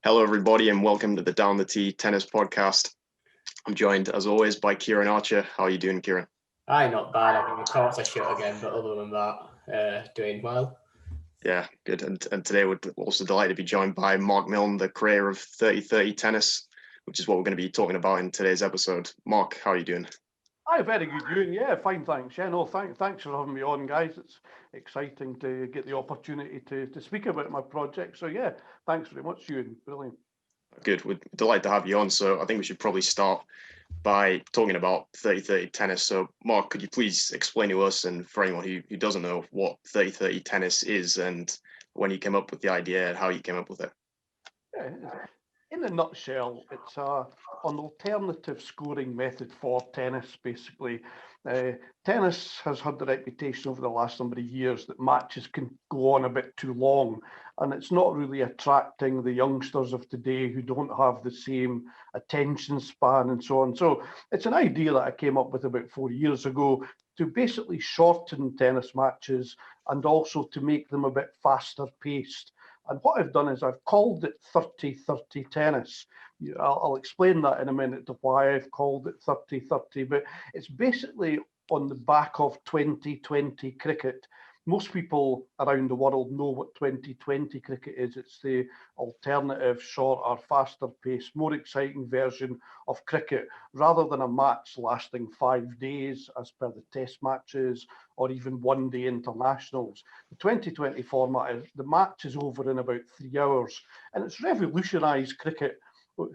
Hello, everybody, and welcome to the Down the Tee Tennis Podcast. I'm joined, as always, by Kieran Archer. How are you doing, Kieran? Aye, not bad. I mean, the courts are shut again, but other than that, doing well. Yeah, good. And today we're also delighted to be joined by Mark Milne, the creator of 3030 Tennis, which is what we're going to be talking about in today's episode. Mark, how are you doing? Hi, very good, Ewan. Yeah, fine, thanks. Yeah, no, thanks for having me on, guys. It's exciting to get the opportunity to speak about my project. So yeah, thanks very much, Ewan. Brilliant. Good. We're delighted to have you on. So I think we should probably start by talking about 3030 Tennis. So Mark, could you please explain to us, and for anyone who doesn't know, what 3030 Tennis is and when you came up with the idea and how you came up with it? Yeah, in a nutshell, it's an alternative scoring method for tennis, basically. Tennis has had the reputation over the last number of years that matches can go on a bit too long, and it's not really attracting the youngsters of today who don't have the same attention span and so on. So it's an idea that I came up with about 4 years ago to basically shorten tennis matches and also to make them a bit faster paced. And what I've done is I've called it 3030 tennis. I'll explain that in a minute to why I've called it 3030, but it's basically on the back of 2020 cricket. Most people around the world know what 2020 cricket is. It's the alternative, shorter, faster paced, more exciting version of cricket, rather than a match lasting 5 days as per the test matches or even one-day internationals. The 2020 format is the match is over in about 3 hours, and it's revolutionised cricket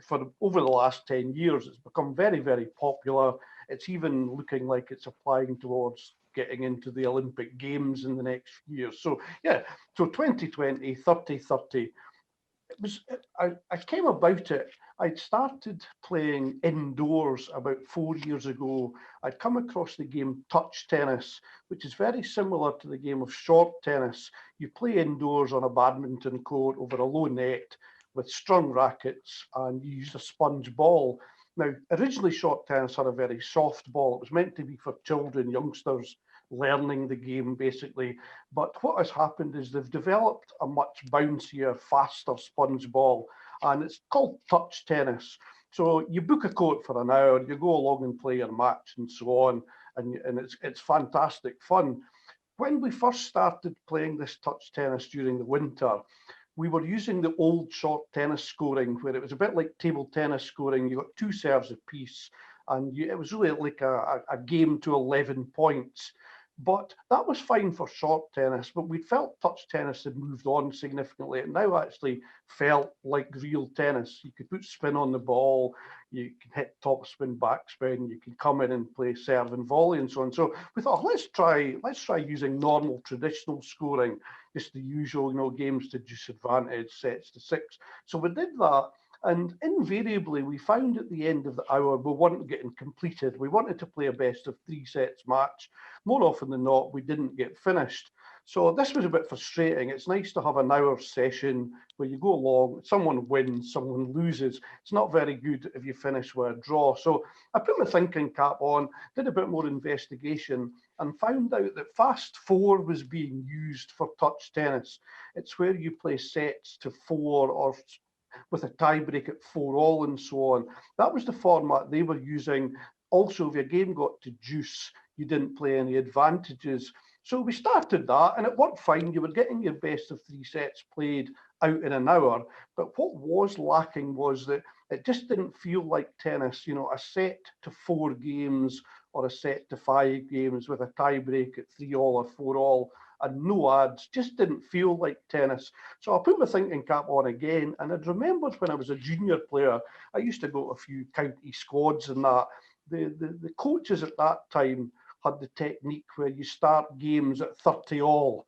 for over the last 10 years. It's become very, very popular. It's even looking like it's applying towards getting into the Olympic Games in the next few years. So yeah, so 2020, 3030. I came about it. I'd started playing indoors about 4 years ago. I'd come across the game touch tennis, which is very similar to the game of short tennis. You play indoors on a badminton court over a low net with strung rackets, and you use a sponge ball. Now, originally short tennis had a very soft ball. It was meant to be for children, youngsters learning the game, basically. But what has happened is they've developed a much bouncier, faster sponge ball, and it's called touch tennis. So you book a court for an hour, you go along and play your match and so on, and it's fantastic fun. When we first started playing this touch tennis during the winter, we were using the old short tennis scoring, where it was a bit like table tennis scoring. You got 2 serves apiece, and it was really like a game to 11 points. But that was fine for short tennis, but we felt touch tennis had moved on significantly. It now actually felt like real tennis. You could put spin on the ball, you can hit top spin, backspin, you can come in and play serve and volley and so on. So we thought, let's try using normal traditional scoring, just the usual, games to disadvantage, sets to 6. So we did that. And invariably, we found at the end of the hour, we weren't getting completed. We wanted to play a best of 3 sets match. More often than not, we didn't get finished. So this was a bit frustrating. It's nice to have an hour session where you go along, someone wins, someone loses. It's not very good if you finish with a draw. So I put my thinking cap on, did a bit more investigation, and found out that Fast 4 was being used for touch tennis. It's where you play sets to 4 or with a tiebreak at 4-all and so on. That was the format they were using. Also, if your game got to deuce, you didn't play any advantages. So we started that, and it worked fine. You were getting your best of 3 sets played out in an hour. But what was lacking was that it just didn't feel like tennis. A set to 4 games or a set to 5 games with a tiebreak at 3-all or 4-all and no ads just didn't feel like tennis. So I put my thinking cap on again, and I'd remembered when I was a junior player, I used to go to a few county squads and that. The coaches at that time had the technique where you start games at 30-all.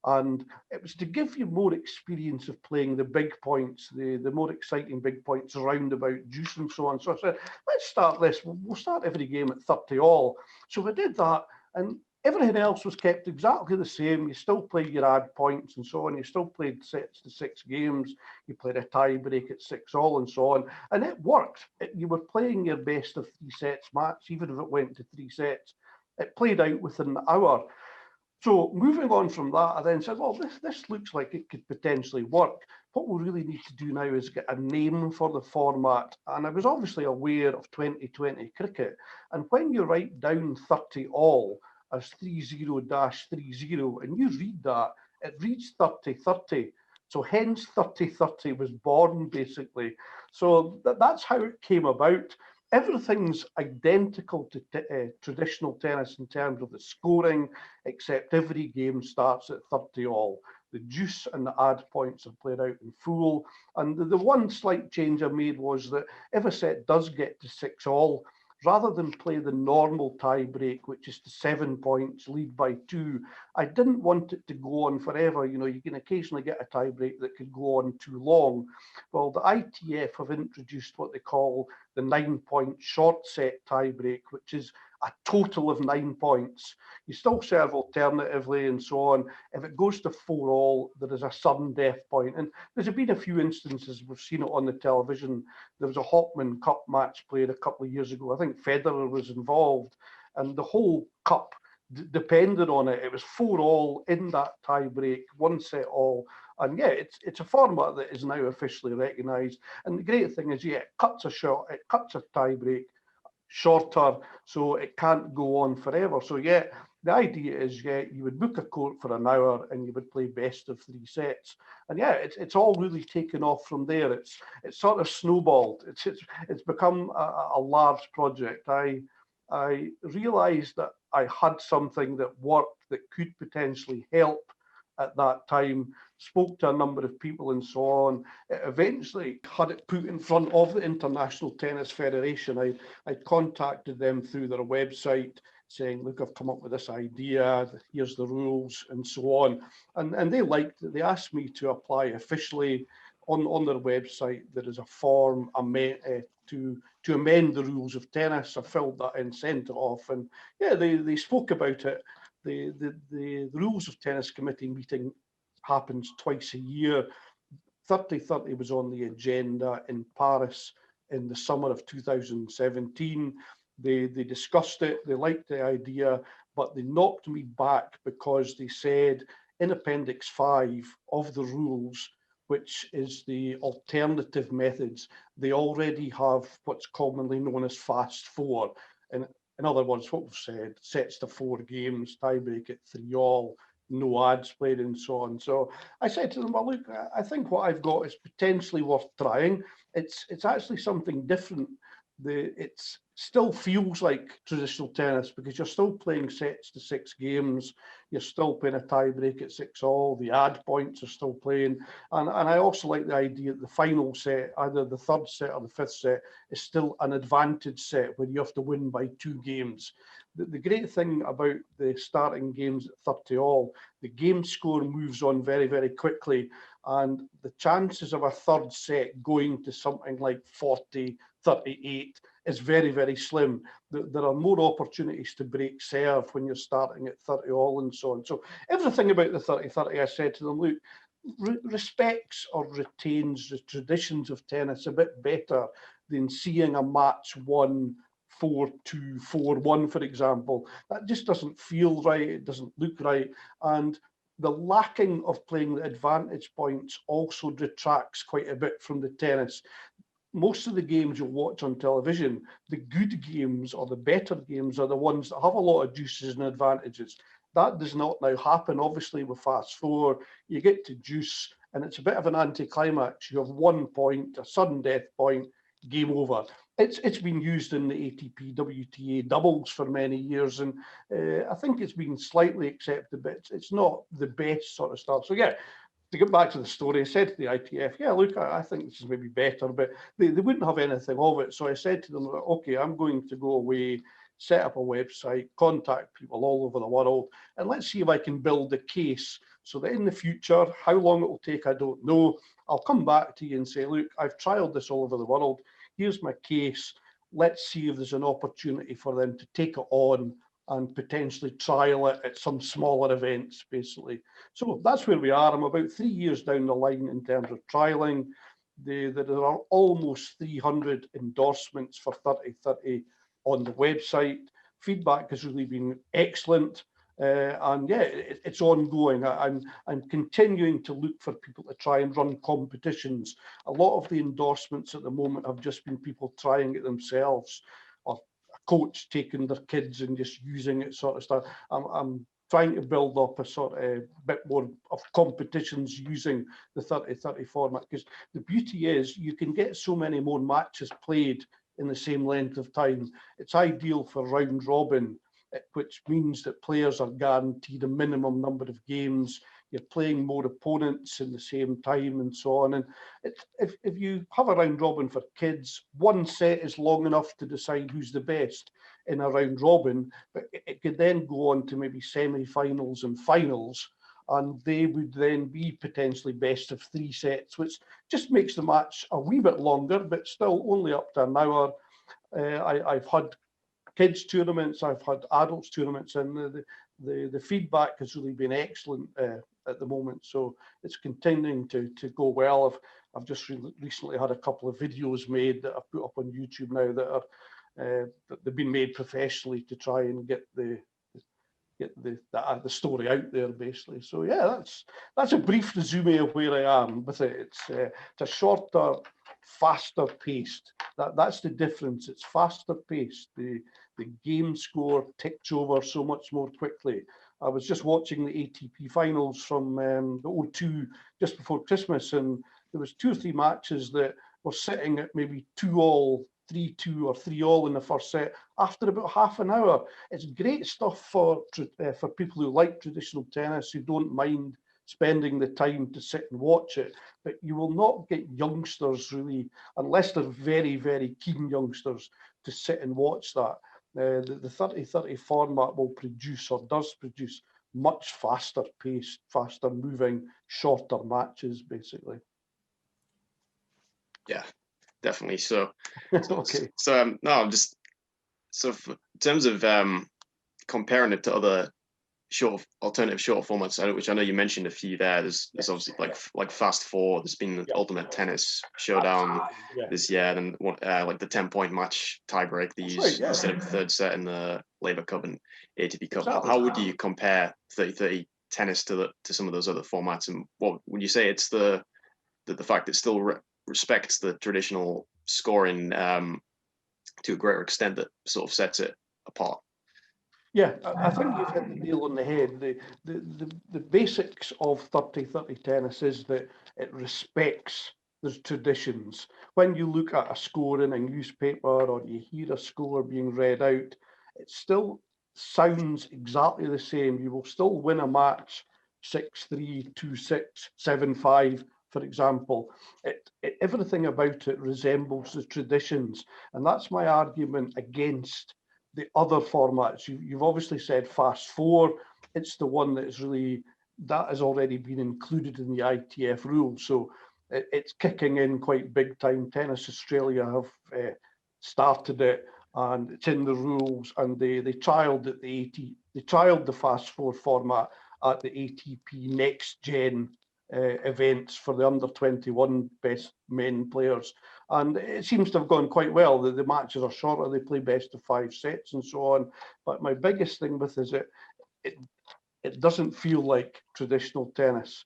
And it was to give you more experience of playing the big points, the more exciting big points around about deuce and so on. So I said, let's start this. We'll start every game at 30-all. So we did that, and everything else was kept exactly the same. You still played your ad points and so on. You still played sets to 6 games. You played a tiebreak at 6-all and so on. And it worked. You were playing your best of 3 sets match, even if it went to 3 sets. It played out within an hour. So moving on from that, I then said, well, this looks like it could potentially work. what we really need to do now is get a name for the format. And I was obviously aware of 2020 cricket. And when you write down 30 all as 30-30, and you read that, it reads 30-30. So hence 3030 was born, basically. So that's how it came about. Everything's identical to traditional tennis in terms of the scoring, except every game starts at 30 all. The deuce and the add points are played out in full. And the one slight change I made was that if a set does get to 6 all, rather than play the normal tie break, which is to 7 points, lead by 2, I didn't want it to go on forever. You know, you can occasionally get a tie break that could go on too long. Well, the ITF have introduced what they call the 9-point short set tie break, which is a total of 9 points. You still serve alternatively and so on. If it goes to 4 all, there is a sudden death point. And there's been a few instances, we've seen it on the television. There was a Hopman Cup match played a couple of years ago. I think Federer was involved, and the whole cup depended on it. It was 4 all in that tie break, 1 set all. And yeah, it's a format that is now officially recognised. And the great thing is, yeah, it cuts a tie break shorter, so it can't go on forever. So yeah, the idea is, yeah, you would book a court for an hour and you would play best of 3 sets. And yeah, it's all really taken off from there. It's sort of snowballed. It's become a large project. I realised that I had something that worked, that could potentially help at that time, spoke to a number of people and so on. It eventually had it put in front of the International Tennis Federation. I contacted them through their website saying, look, I've come up with this idea, here's the rules and so on. And they liked it. They asked me to apply officially on their website. There is a form to amend the rules of tennis. I filled that in, sent it off, and yeah, they spoke about it. The Rules of Tennis Committee meeting happens twice a year. 3030 was on the agenda in Paris in the summer of 2017. They discussed it, they liked the idea, but they knocked me back because they said in Appendix 5 of the rules, which is the alternative methods, they already have what's commonly known as fast 4. And in other words, what we've said, sets to 4 games, tiebreak at 3 all, no ads played and so on. So I said to them, well, look, I think what I've got is potentially worth trying. It's actually something different. It still feels like traditional tennis because you're still playing sets to 6 games. You're still playing a tiebreak at 6 all. The ad points are still playing. And I also like the idea that the final set, either the 3rd set or the 5th set, is still an advantage set where you have to win by 2 games. The great thing about the starting games at 30 all, the game score moves on very, very quickly. And the chances of a 3rd set going to something like 40-38 is very, very slim. There are more opportunities to break serve when you're starting at 30 all and so on. So everything about the 30-30, I said to them, look, respects or retains the traditions of tennis a bit better than seeing a match won 4-2, 4-1, for example. That just doesn't feel right. It doesn't look right. And the lacking of playing the advantage points also detracts quite a bit from the tennis. Most of the games you'll watch on television, the good games or the better games are the ones that have a lot of deuces and advantages. That does not now happen, obviously, with fast 4. You get to deuce, and it's a bit of an anticlimax. You have 1 point, a sudden death point, game over. It's been used in the ATP WTA doubles for many years, and I think it's been slightly accepted, but it's not the best sort of stuff. So yeah, to get back to the story, I said to the ITF, yeah, look, I think this is maybe better, but they wouldn't have anything of it. So I said to them, okay, I'm going to go away, set up a website, contact people all over the world, and let's see if I can build a case so that in the future, how long it will take, I don't know. I'll come back to you and say, look, I've trialed this all over the world. Here's my case. Let's see if there's an opportunity for them to take it on and potentially trial it at some smaller events, basically. So that's where we are. I'm about 3 years down the line in terms of trialing. There are almost 300 endorsements for 3030 on the website. Feedback has really been excellent. And yeah, it's ongoing. I'm continuing to look for people to try and run competitions. A lot of the endorsements at the moment have just been people trying it themselves, or a coach taking their kids and just using it, sort of stuff. I'm trying to build up a sort of bit more of competitions using the 30-30 format, because the beauty is you can get so many more matches played in the same length of time. It's ideal for round robin, which means that players are guaranteed a minimum number of games. You're playing more opponents in the same time and so on. And if you have a round robin for kids, one set is long enough to decide who's the best in a round robin, but it could then go on to maybe semi-finals and finals, and they would then be potentially best of 3 sets, which just makes the match a wee bit longer, but still only up to an hour. I've had kids tournaments, I've had adults tournaments, and the feedback has really been excellent at the moment. So it's continuing to go well. I've just recently had a couple of videos made that I've put up on YouTube now that are that they've been made professionally to try and get the story out there, basically. So yeah, that's a brief resume of where I am with it. It's a shorter, faster paced. That's the difference. It's faster paced. The game score ticks over so much more quickly. I was just watching the ATP finals from the O2 just before Christmas, and there was 2 or 3 matches that were sitting at maybe 2-all, 3-2, or 3-all in the first set after about half an hour. It's great stuff for people who like traditional tennis, who don't mind spending the time to sit and watch it. But you will not get youngsters really, unless they're very, very keen youngsters, to sit and watch that. The 30-30 format will produce, or does produce, much faster paced, faster moving, shorter matches, basically. Yeah, definitely. So Okay. no, I'm just in terms of comparing it to other alternative short formats, which I know you mentioned a few there. There's obviously like Fast 4. There's been the Ultimate Tennis Showdown this year, and like the 10-point match tiebreak they use instead of the third set in the Labour Cup and ATP Cup. Exactly. How would you compare 30-30 tennis to some of those other formats? And what would you say it's the fact that it still respects the traditional scoring to a greater extent that sort of sets it apart? Yeah, I think you've hit the nail on the head. The basics of 30-30 tennis is that it respects the traditions. When you look at a score in a newspaper or you hear a score being read out, it still sounds exactly the same. You will still win a match 6-3, 2-6, 7-5, for example. Everything about it resembles the traditions. And that's my argument against the other formats. You've obviously said Fast 4. It's the one that has already been included in the ITF rules. So it's kicking in quite big time. Tennis Australia have started it, and it's in the rules. And they trialed the Fast 4 format at the ATP Next Gen events for the under 21 best men players, and it seems to have gone quite well. The matches are shorter, they play best of 5 sets and so on. But my biggest thing with is it doesn't feel like traditional tennis.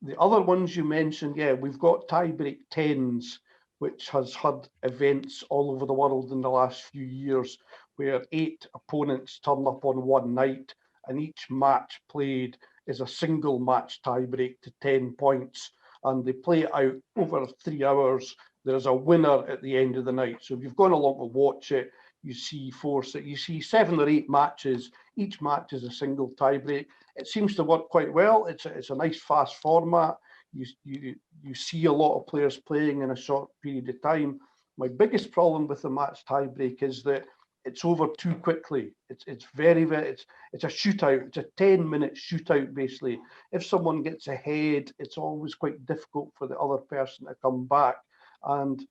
The other ones you mentioned, yeah, we've got tiebreak 10s, which has had events all over the world in the last few years where 8 opponents turn up on one night, and each match played is a single match tiebreak to 10 points, and they play it out over 3 hours. There's a winner at the end of the night. So if you've gone along to watch it, you see 7 or 8 matches. Each match is a single tiebreak. It seems to work quite well. It's a nice fast format. You see a lot of players playing in a short period of time. My biggest problem with the match tiebreak is that it's over too quickly. It's a shootout. It's a 10-minute shootout, basically. If someone gets ahead, it's always quite difficult for the other person to come back. And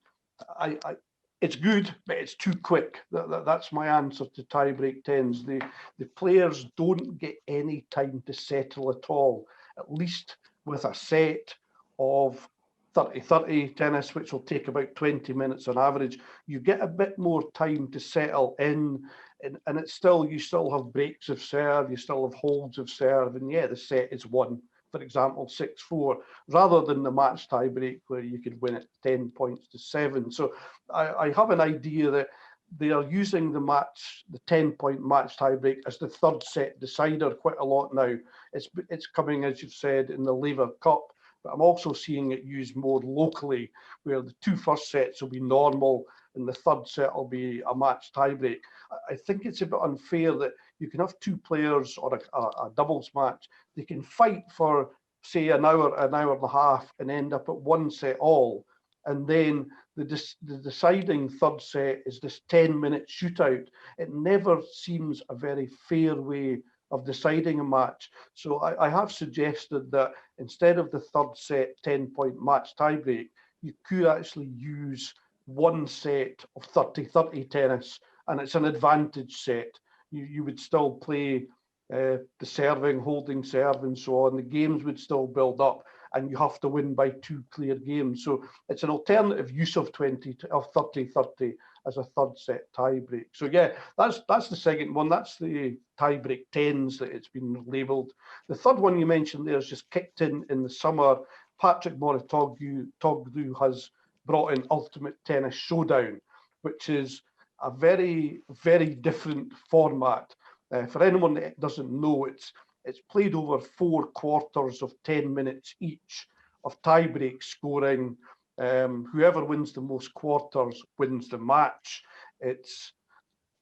it's good, but it's too quick. That's my answer to tiebreak 10s. The players don't get any time to settle at all, at least with a set of 30-30 tennis, which will take about 20 minutes on average, you get a bit more time to settle in, and it's still, you still have breaks of serve, you still have holds of serve, and yeah, the set is won, for example, 6-4, rather than the match tie break where you could win it 10 points to 7. So I have an idea that they are using the 10-point match tie break as the third set decider quite a lot now. It's coming, as you've said, in the Laver Cup, but I'm also seeing it used more locally, where the 2 first sets will be normal and the third set will be a match tiebreak. I think it's a bit unfair that you can have 2 players or a doubles match. They can fight for, say, an hour and a half and end up at 1 set all. And then the deciding third set is this 10-minute shootout. It never seems a very fair way of deciding a match. So I have suggested that instead of the third set 10-point match tiebreak, you could actually use 1 set of 30-30 tennis, and it's an advantage set. You would still play the serving, holding serve, and so on. The games would still build up, and you have to win by 2 clear games. So it's an alternative use of 30-30 as a third set tiebreak. So yeah, that's the second one. That's the tiebreak 10s that it's been labelled. The third one you mentioned there is just kicked in the summer. Patrick Mouratoglou has brought in Ultimate Tennis Showdown, which is a very, very different format. For anyone that doesn't know, it's played over 4 quarters of 10 minutes each of tiebreak scoring. Whoever wins the most quarters wins the match.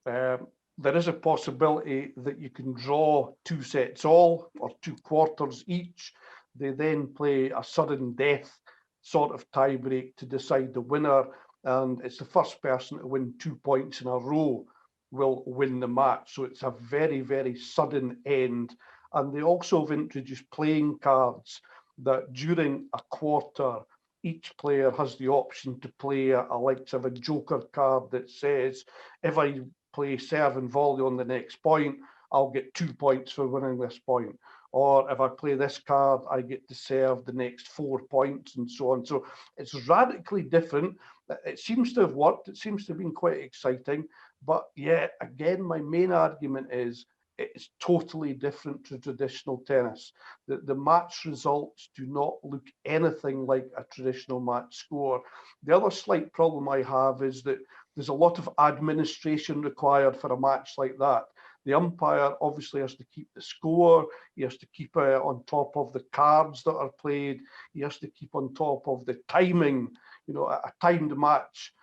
There is a possibility that you can draw 2 sets all or 2 quarters each. They then play a sudden death sort of tiebreak to decide the winner, and it's the first person to win 2 points in a row will win the match. So it's a very, very sudden end. And they also have introduced playing cards that during a quarter, each player has the option to play a likes of a joker card that says, if I play serve and volley on the next point, I'll get 2 points for winning this point. Or if I play this card, I get to serve the next 4 points, and so on. So it's radically different. It seems to have worked. It seems to have been quite exciting. But yeah, again, my main argument is it's totally different to traditional tennis. The match results do not look anything like a traditional match score. The other slight problem I have is that there's a lot of administration required for a match like that. The umpire obviously has to keep the score. He has to keep on top of the cards that are played. He has to keep on top of the timing. You know, a timed match.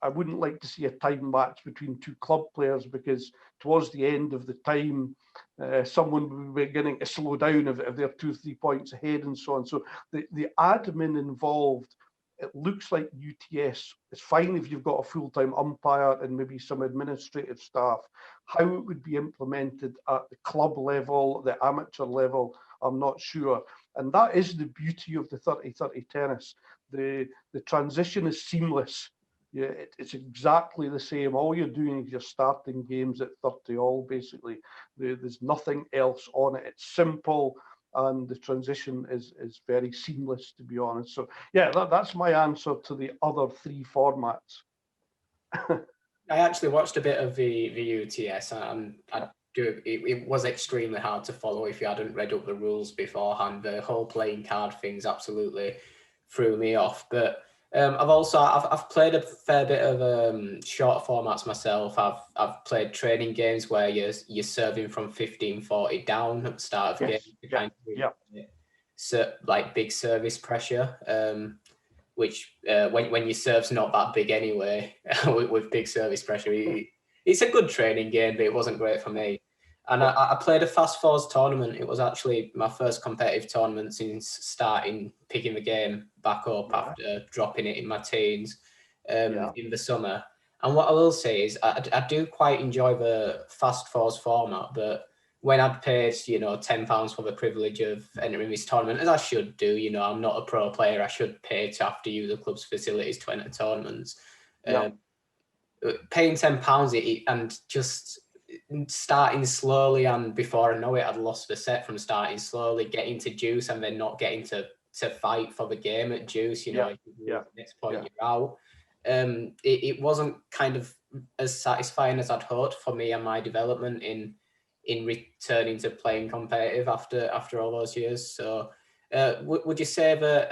I wouldn't like to see a timed match between 2 club players, because towards the end of the time, someone would be beginning to slow down if they're 2 or 3 points ahead, and so on. So the admin involved, it looks like UTS is fine if you've got a full-time umpire and maybe some administrative staff. How it would be implemented at the club level, the amateur level, I'm not sure. And that is the beauty of the 30-30 tennis. The transition is seamless. Yeah, it's exactly the same. All you're doing is you're starting games at 30 all, basically. There's nothing else on it. It's simple, and the transition is very seamless, to be honest. So yeah, that's my answer to the other 3 formats. I actually watched a bit of the UTS, and it was extremely hard to follow if you hadn't read up the rules beforehand. The whole playing card things absolutely threw me off. But I've played a fair bit of shorter formats myself. I've played training games where you're serving from 15-40 down at the start of game. So like big service pressure, which when your serve's not that big anyway, with big service pressure, it's a good training game, but it wasn't great for me. And I played a Fast Fours tournament. It was actually my first competitive tournament since picking the game back up after dropping it in my teens in the summer. And what I will say is I do quite enjoy the Fast Fours format, but when I'd paid, £10 for the privilege of entering this tournament, as I should do, I'm not a pro player, I should pay to have to use the club's facilities to enter tournaments. Paying £10 and just starting slowly, and before I know it, I'd lost the set from starting slowly, getting to juice and then not getting to to fight for the game at deuce. You know, if you lose the next point, you're out. It wasn't kind of as satisfying as I'd hoped for me and my development in returning to playing competitive after all those years. So would you say that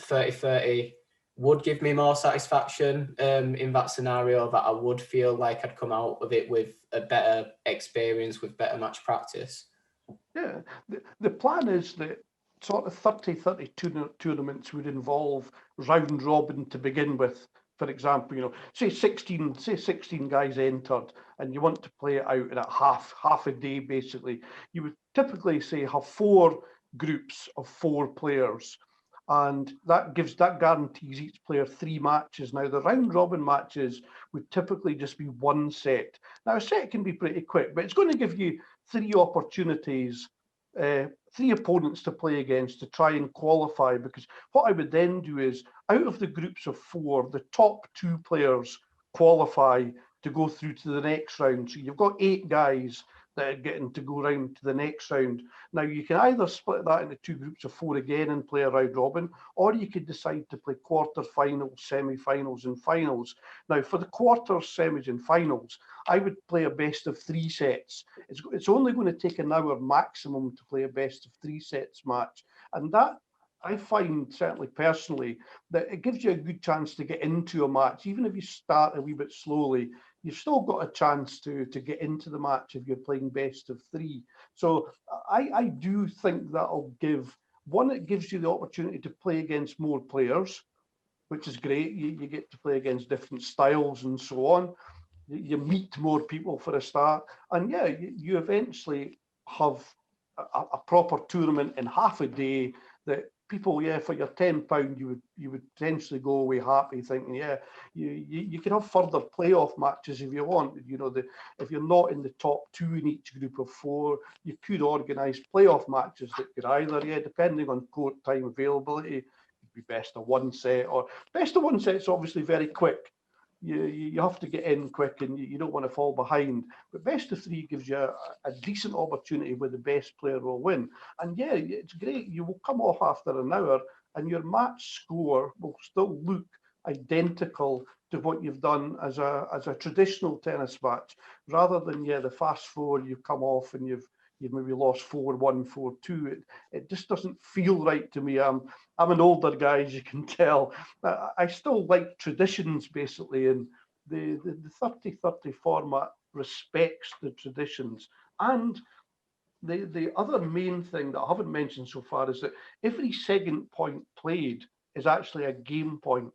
3030 would give me more satisfaction in that scenario, that I would feel like I'd come out of it with a better experience, with better match practice? Yeah, the plan is that sort of 30-30 tournaments would involve round robin to begin with. For example, you know, say 16 guys entered, and you want to play it out in a half a day, basically. You would typically say have 4 groups of 4 players, and that guarantees each player 3 matches. Now, the round robin matches would typically just be 1 set. Now, a set can be pretty quick, but it's going to give you 3 opportunities, 3 opponents to play against to try and qualify, because what I would then do is, out of the groups of 4, the top 2 players qualify to go through to the next round. So you've got 8 guys that are getting to go round to the next round. Now, you can either split that into 2 groups of 4 again and play a round robin, or you could decide to play quarter-finals, semi-finals and finals. Now, for the quarters, semis and finals, I would play a best of 3 sets. It's only going to take an hour maximum to play a best of 3 sets match. And that, I find, certainly personally, that it gives you a good chance to get into a match. Even if you start a wee bit slowly, you've still got a chance to get into the match if you're playing best of 3. So I do think that'll give, one, it gives you the opportunity to play against more players, which is great. You get to play against different styles and so on. You meet more people for a start. And yeah, you eventually have a proper tournament in half a day that people, for your £10, you would potentially go away happy, thinking, you can have further playoff matches if you want. You know, if you're not in the top 2 in each group of 4, you could organise playoff matches that could either, depending on court time availability, it'd be best of 1 set, or best of 1 set's obviously very quick. You have to get in quick, and you don't want to fall behind. But best of 3 gives you a decent opportunity where the best player will win. And it's great. You will come off after an hour, and your match score will still look identical to what you've done as a traditional tennis match, rather than the fast forward, you've come off and you've maybe lost 4-1, 4-2. It just doesn't feel right to me. I'm an older guy, as you can tell. I still like traditions, basically, and the 30-30 format respects the traditions. And the other main thing that I haven't mentioned so far is that every second point played is actually a game point.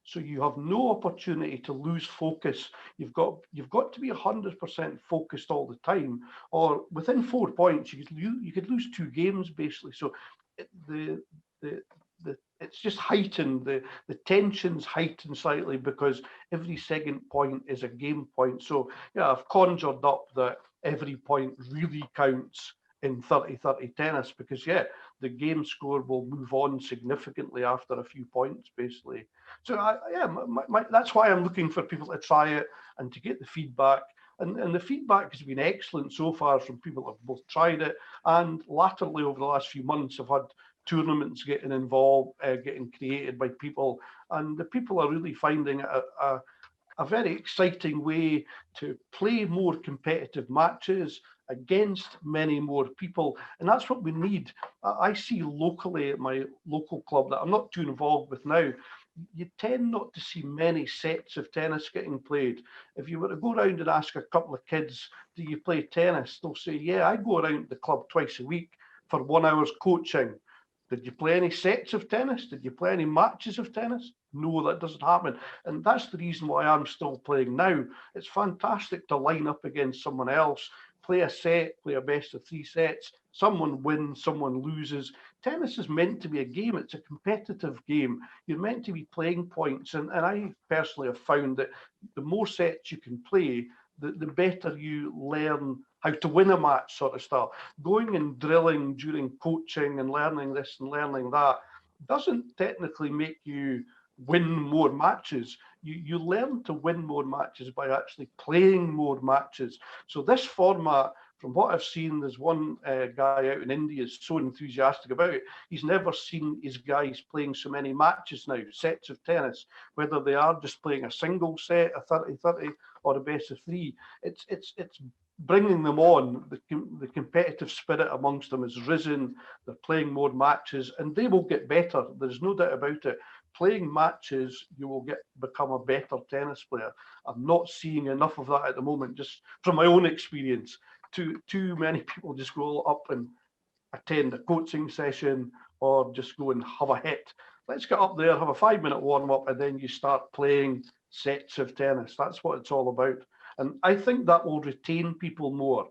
So you have no opportunity to lose focus. You've got to be 100% focused all the time, or within 4 points you could lose 2 games, basically. So it's just heightened. The tension's heightened slightly because every second point is a game point. So I've conjured up that every point really counts in 30-30 tennis, because the game score will move on significantly after a few points, basically. So that's why I'm looking for people to try it and to get the feedback. And the feedback has been excellent so far from people that have both tried it, and latterly over the last few months I've had tournaments getting involved, getting created by people, and the people are really finding it a very exciting way to play more competitive matches against many more people. And that's what we need. I see locally at my local club that I'm not too involved with now, you tend not to see many sets of tennis getting played. If you were to go around and ask a couple of kids, do you play tennis? They'll say, I go around the club twice a week for 1 hour's coaching. Did you play any sets of tennis? Did you play any matches of tennis? No, that doesn't happen. And that's the reason why I'm still playing now. It's fantastic to line up against someone else, play a set, play a best of 3 sets. Someone wins, someone loses. Tennis is meant to be a game. It's a competitive game. You're meant to be playing points. And I personally have found that the more sets you can play, the better you learn how to win a match, sort of stuff. Going and drilling during coaching and learning this and learning that doesn't technically make you win more matches. You learn to win more matches by actually playing more matches. So this format from what I've seen, there's one guy out in India is so enthusiastic about it. He's never seen his guys playing so many matches now, sets of tennis, whether they are just playing a single set, a 30-30, or a best of three. It's bringing them on. The competitive spirit amongst them has risen. They're playing more matches, and they will get better. There's no doubt about it. Playing matches, you will become a better tennis player. I'm not seeing enough of that at the moment, just from my own experience. Too many people just go up and attend a coaching session or just go and have a hit. Let's get up there, have a 5-minute warm-up, and then you start playing sets of tennis. That's what it's all about. And I think that will retain people more.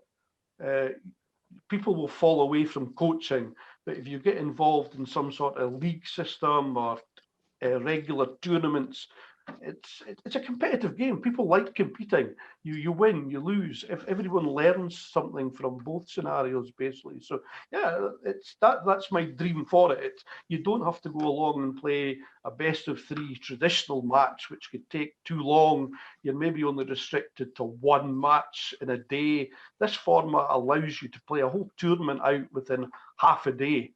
People will fall away from coaching, but if you get involved in some sort of league system or regular tournaments, it's a competitive game. People like competing. You win, you lose. If everyone learns something from both scenarios, basically. So yeah, that's my dream for it. You don't have to go along and play a best of 3 traditional match, which could take too long. You're maybe only restricted to one match in a day. This format allows you to play a whole tournament out within half a day.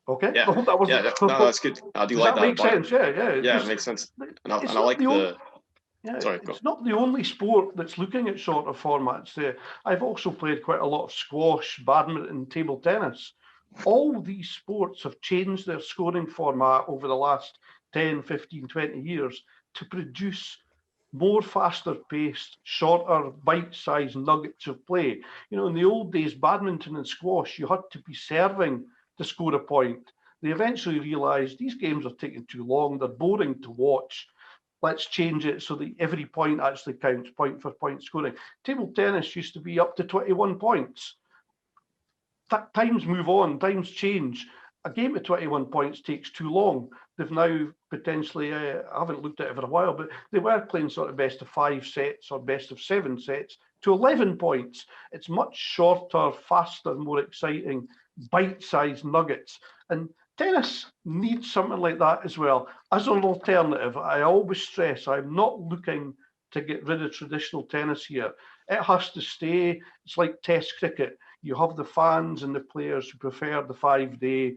Okay. Yeah, no, that's good. I do Does like that that. make sense? Yeah. It makes sense. And I like the. Sorry, it's not the only sport that's looking at shorter formats. I've also played quite a lot of squash, badminton, table tennis. All these sports have changed their scoring format over the last 10, 15, 20 years to produce more faster paced, shorter, bite-sized nuggets of play. You know, in the old days, badminton and squash, you had to be serving to score a point. They eventually realized these games are taking too long, they're boring to watch. Let's change it so that every point actually counts, point for point scoring. Table tennis used to be up to 21 points. Times move on, times change. A game of 21 points takes too long. They've now potentially, I haven't looked at it for a while, but they were playing sort of best of 5 sets or best of 7 sets to 11 points. It's much shorter, faster, more exciting, bite-sized nuggets. And tennis needs something like that as well. As an alternative, I always stress I'm not looking to get rid of traditional tennis here. It has to stay. It's like Test cricket. You have the fans and the players who prefer the 5-day,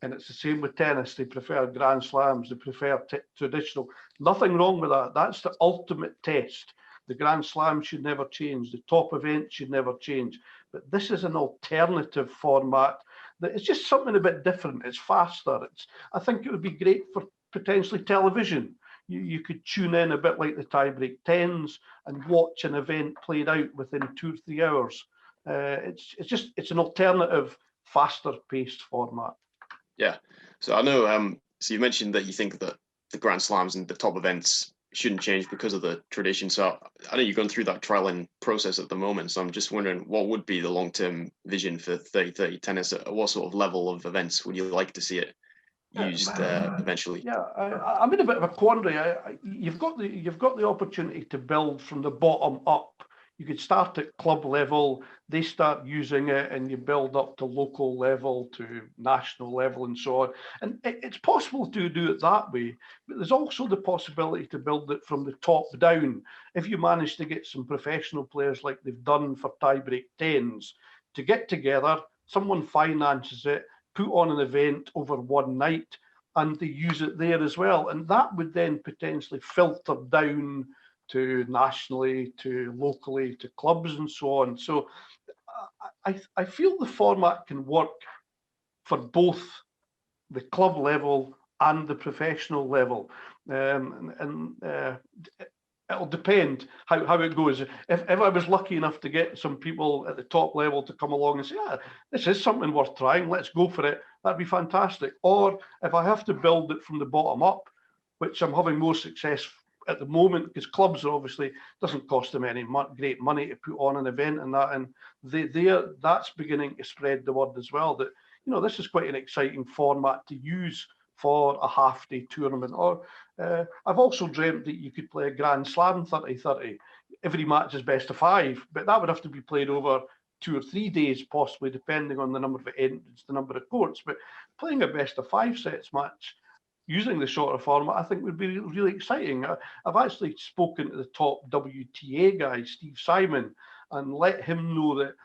and it's the same with tennis. They prefer Grand Slams. They prefer traditional. Nothing wrong with that. That's the ultimate test. The Grand Slam should never change. The top event should never change. But this is an alternative format that is just something a bit different. It's faster. I think it would be great for potentially television. You could tune in a bit like the tiebreak 10s and watch an event played out within 2 or 3 hours. It's an alternative, faster paced format. Yeah. So I know. So you mentioned that you think that the Grand Slams and the top events shouldn't change because of the tradition. So I know you're going through that trialing process at the moment. So I'm just wondering, what would be the long-term vision for 30-30 tennis? At what sort of level of events would you like to see it used eventually? Yeah, I'm in a bit of a quandary. You've got the opportunity to build from the bottom up. You could start at club level, they start using it, and you build up to local level, to national level, and so on. And it's possible to do it that way, but there's also the possibility to build it from the top down. If you manage to get some professional players like they've done for tiebreak 10s to get together, someone finances it, put on an event over one night, and they use it there as well. And that would then potentially filter down to nationally, to locally, to clubs and so on. So I feel the format can work for both the club level and the professional level. It'll depend how it goes. If I was lucky enough to get some people at the top level to come along and say, yeah, this is something worth trying, let's go for it, that'd be fantastic. Or if I have to build it from the bottom up, which I'm having more success at the moment, because clubs are obviously doesn't cost them any great money to put on an event and that, and that's beginning to spread the word as well that, you know, this is quite an exciting format to use for a half-day tournament. Or I've also dreamt that you could play a Grand Slam 30-30. Every match is best of 5, but that would have to be played over 2 or 3 days, possibly, depending on the number of entrants, the number of courts. But playing a best of 5 sets match, using the shorter format, I think would be really exciting. I've actually spoken to the top WTA guy, Steve Simon, and let him know that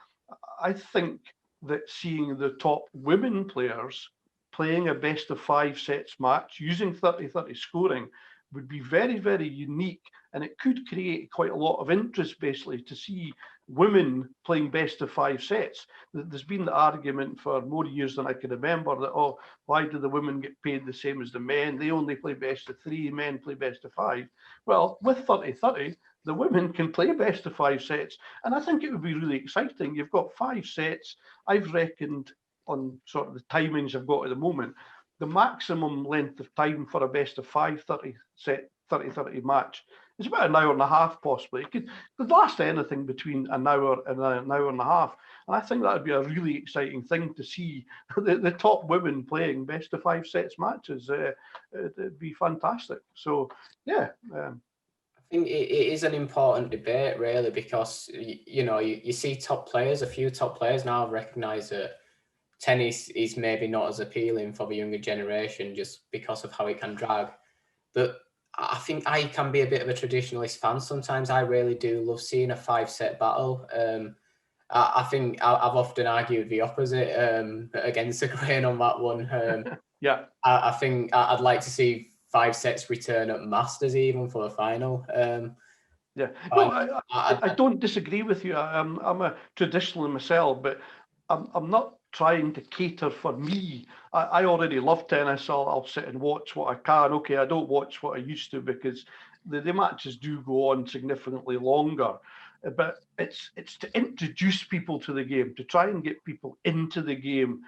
I think that seeing the top women players playing a best of 5 sets match using 30-30 scoring would be very, very unique, and it could create quite a lot of interest basically to see women playing best of 5 sets. There's been the argument for more years than I can remember that, oh, why do the women get paid the same as the men? They only play best of 3, men play best of 5. Well, with 30-30, the women can play best of 5 sets, and I think it would be really exciting. You've got 5 sets. I've reckoned on sort of the timings I've got at the moment, the maximum length of time for a best of 5 30-30 match is about an hour and a half, possibly. It could last anything between an hour and an hour and a half. And I think that would be a really exciting thing to see the top women playing best of 5 sets matches. It'd be fantastic. So, yeah. I think it is an important debate, really, because, you see top players, a few top players now recognise that tennis is maybe not as appealing for the younger generation just because of how it can drag. But I think I can be a bit of a traditionalist fan sometimes. I really do love seeing a 5-set battle. I think I've often argued the opposite against the grain on that one. Yeah. I think I'd like to see 5 sets return at Masters even for the final. Yeah, no, I don't disagree with you. I'm a traditionalist myself, but I'm not trying to cater for me. I already love tennis. I'll sit and watch what I can. Okay, I don't watch what I used to because the matches do go on significantly longer. But it's to introduce people to the game, to try and get people into the game,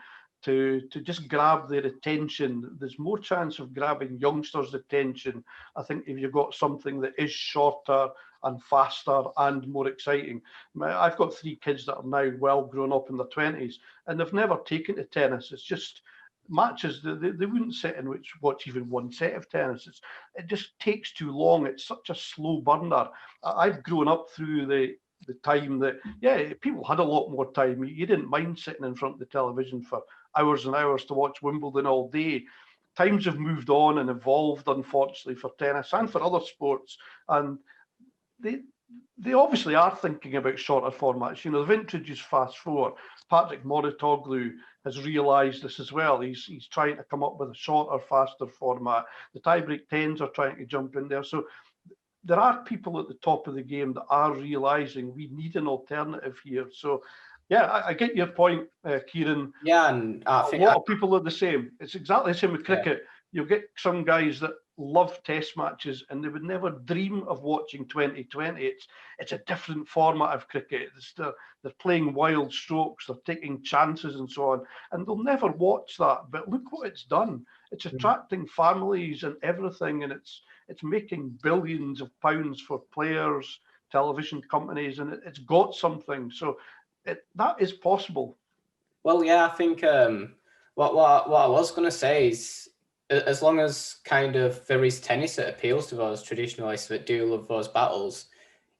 to just grab their attention. There's more chance of grabbing youngsters' attention, I think, if you've got something that is shorter and faster and more exciting. I've got 3 kids that are now well grown up in their 20s, and they've never taken to tennis. It's just matches, they wouldn't sit and watch even one set of tennis. It just takes too long. It's such a slow burner. I've grown up through the time that, yeah, people had a lot more time. You didn't mind sitting in front of the television for hours and hours to watch Wimbledon all day. Times have moved on and evolved, unfortunately, for tennis and for other sports. And they obviously are thinking about shorter formats. They've introduced fast forward. Patrick Mouratoglou has realised this as well. He's trying to come up with a shorter, faster format. The tiebreak 10s are trying to jump in there. So there are people at the top of the game that are realising we need an alternative here. So, yeah, I get your point, Kieran. Yeah, and I think a lot of people are the same. It's exactly the same with cricket. Yeah. You'll get some guys that love test matches and they would never dream of watching 2020. It's a different format of cricket. They're playing wild strokes, they're taking chances and so on, and they'll never watch that. But look what it's done. It's attracting families and everything, and it's making billions of pounds for players, television companies, and it's got something. So that is possible. Well, yeah, I think what I was going to say is, as long as kind of there is tennis that appeals to those traditionalists that do love those battles,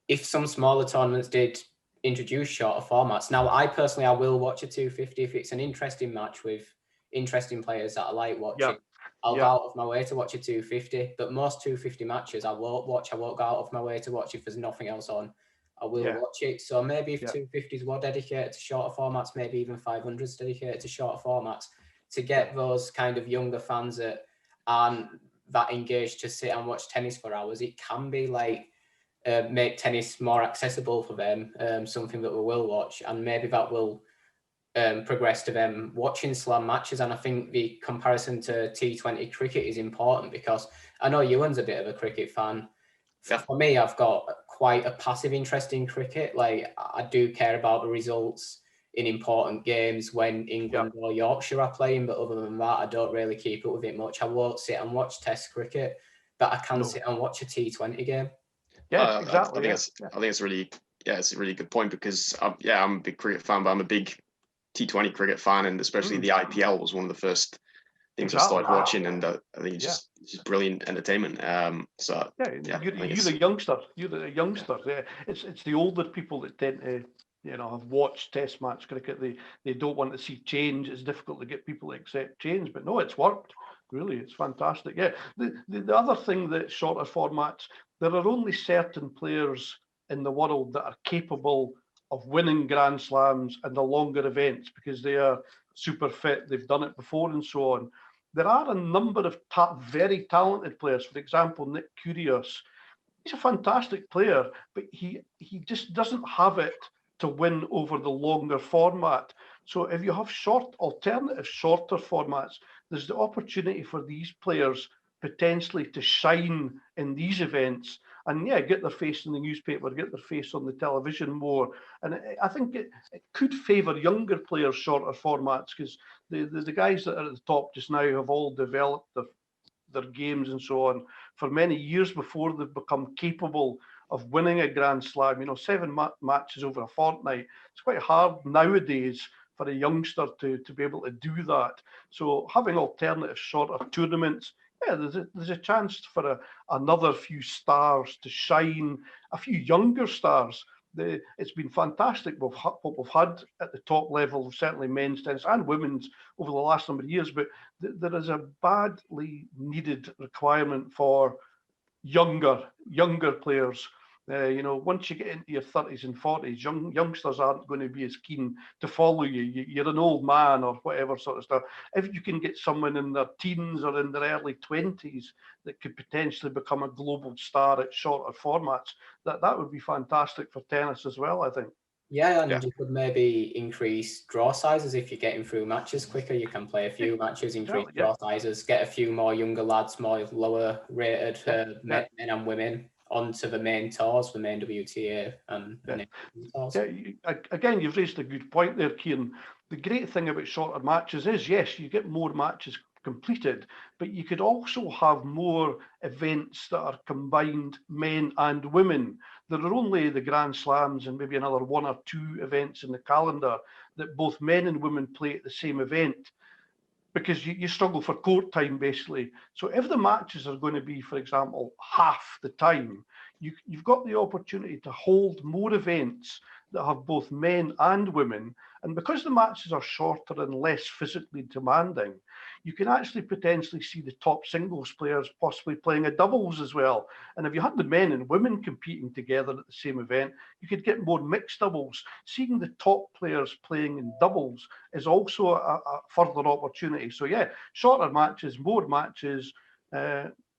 if some smaller tournaments did introduce shorter formats. Now, I will watch a 250 if it's an interesting match with interesting players that I like watching. Yeah. I'll go out of my way to watch a 250, but most 250 matches I won't watch. I won't go out of my way to watch if there's nothing else on. I will watch it. So maybe if 250s were dedicated to shorter formats, maybe even 500s dedicated to shorter formats, to get those kind of younger fans that aren't that engaged to sit and watch tennis for hours, it can be like make tennis more accessible for them, something that we will watch, and maybe that will progress to them watching slam matches. And I think the comparison to T20 cricket is important because I know Ewan's a bit of a cricket fan. Yeah. For me, I've got quite a passive interest in cricket. Like, I do care about the results in important games when England or Yorkshire are playing, but other than that, I don't really keep up with it much. I won't sit and watch Test cricket, but I can sit and watch a T20 game. Yeah, exactly. I think it's really, it's a really good point because I'm a big cricket fan, but I'm a big T20 cricket fan, and especially the IPL was one of the first things I started watching, and I think it's just brilliant entertainment. You're a youngster. You're a youngster. Yeah. It's the older people that tend to, have watched Test match cricket. They don't want to see change. It's difficult to get people to accept change, but no, it's worked. Really, it's fantastic. Yeah, the other thing that shorter formats, there are only certain players in the world that are capable of winning Grand Slams and the longer events because they are super fit, they've done it before and so on. There are a number of very talented players. For example, Nick Kyrgios, he's a fantastic player, but he just doesn't have it to win over the longer format. So if you have alternative shorter formats, there's the opportunity for these players potentially to shine in these events and get their face in the newspaper, get their face on the television more. And I think it could favour younger players shorter formats, because the guys that are at the top just now have all developed their games and so on for many years before they've become capable of winning a Grand Slam. 7 matches over a fortnight. It's quite hard nowadays for a youngster to be able to do that. So having alternative shorter tournaments, there's a chance for another few stars to shine, a few younger stars. It's been fantastic what we've had at the top level, certainly men's tennis and women's, over the last number of years, but there is a badly needed requirement for younger players. Once you get into your 30s and 40s, youngsters aren't going to be as keen to follow you. You're an old man or whatever sort of stuff. If you can get someone in their teens or in their early 20s that could potentially become a global star at shorter formats, that would be fantastic for tennis as well, I think. Yeah, and you could maybe increase draw sizes if you're getting through matches quicker. You can play a few matches, increase draw sizes, get a few more younger lads, more lower rated men and women onto the main tours, the main WTA and tours. Again, you've raised a good point there, Kieran. The great thing about shorter matches is, yes, you get more matches completed, but you could also have more events that are combined men and women. There are only the Grand Slams and maybe another 1 or 2 events in the calendar that both men and women play at the same event, because you struggle for court time, basically. So if the matches are going to be, for example, half the time, you've got the opportunity to hold more events that have both men and women. And because the matches are shorter and less physically demanding, you can actually potentially see the top singles players possibly playing a doubles as well. And if you had the men and women competing together at the same event, you could get more mixed doubles. Seeing the top players playing in doubles is also a further opportunity. So shorter matches, more matches,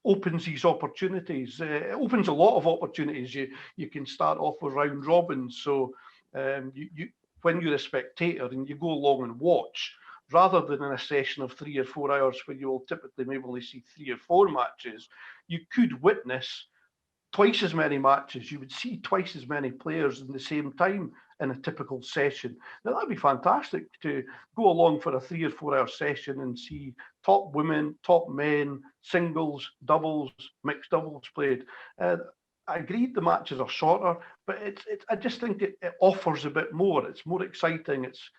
opens these opportunities. It opens a lot of opportunities. You can start off with round robins. So when you're a spectator and you go along and watch, rather than in a session of 3 or 4 hours where you will typically maybe only see 3 or 4 matches, you could witness twice as many matches. You would see twice as many players in the same time in a typical session. Now, that'd be fantastic to go along for a 3 or 4 hour session and see top women, top men, singles, doubles, mixed doubles played. I agreed the matches are shorter, but I just think it offers a bit more. It's more exciting. It's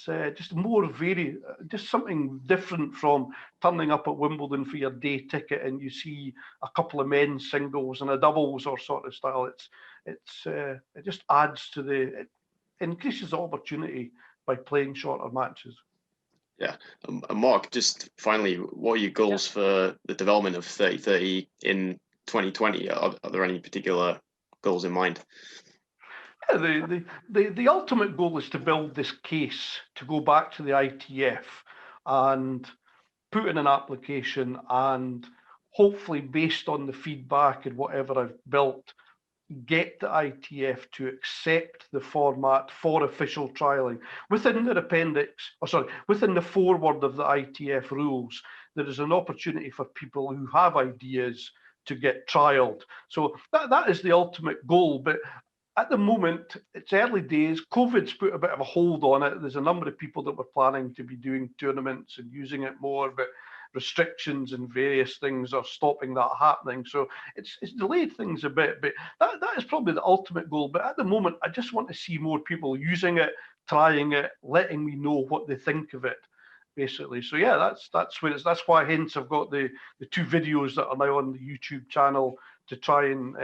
just more varied, just something different from turning up at Wimbledon for your day ticket and you see a couple of men's singles and a doubles or sort of style. It just adds to it increases the opportunity by playing shorter matches. Yeah, and Mark, just finally, what are your goals for the development of 3030 in 2020? Are there any particular goals in mind? Yeah, the ultimate goal is to build this case to go back to the ITF and put in an application, and hopefully, based on the feedback and whatever I've built, get the ITF to accept the format for official trialing. Within within the foreword of the ITF rules, there is an opportunity for people who have ideas to get trialed. So that is the ultimate goal. But at the moment, it's early days. COVID's put a bit of a hold on it. There's a number of people that were planning to be doing tournaments and using it more, but restrictions and various things are stopping that happening. So it's delayed things a bit, but that is probably the ultimate goal. But at the moment, I just want to see more people using it, trying it, letting me know what they think of it, basically. So that's why hence I've got the 2 videos that are now on the YouTube channel to try and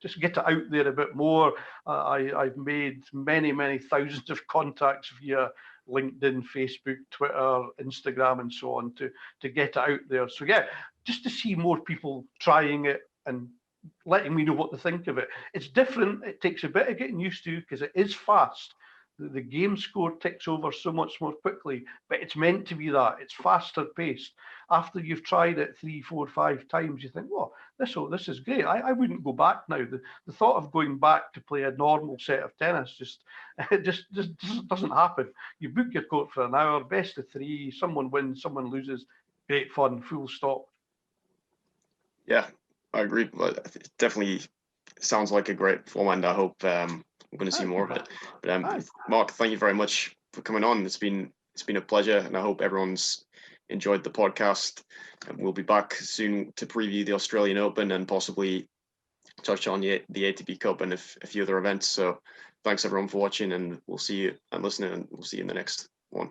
just get it out there a bit more. I've made many thousands of contacts via LinkedIn, Facebook, Twitter, Instagram, and so on to get it out there. So yeah, just to see more people trying it and letting me know what they think of it. It's different. It takes a bit of getting used to because it is fast. The game score ticks over so much more quickly, but it's meant to be that. It's faster paced. After you've tried it 3, 4, 5 times, you think, "Oh, this is great. I wouldn't go back now." The thought of going back to play a normal set of tennis just doesn't happen. You book your court for an hour, best of 3, someone wins, someone loses, great fun, full stop. Yeah, I agree. It definitely sounds like a great format, and I hope we're going to see more of it. But Mark, thank you very much for coming on. It's been a pleasure, and I hope everyone's enjoyed the podcast. And we'll be back soon to preview the Australian Open and possibly touch on the ATP Cup and a few other events. So thanks everyone for watching, and we'll see you and listening, and we'll see you in the next one.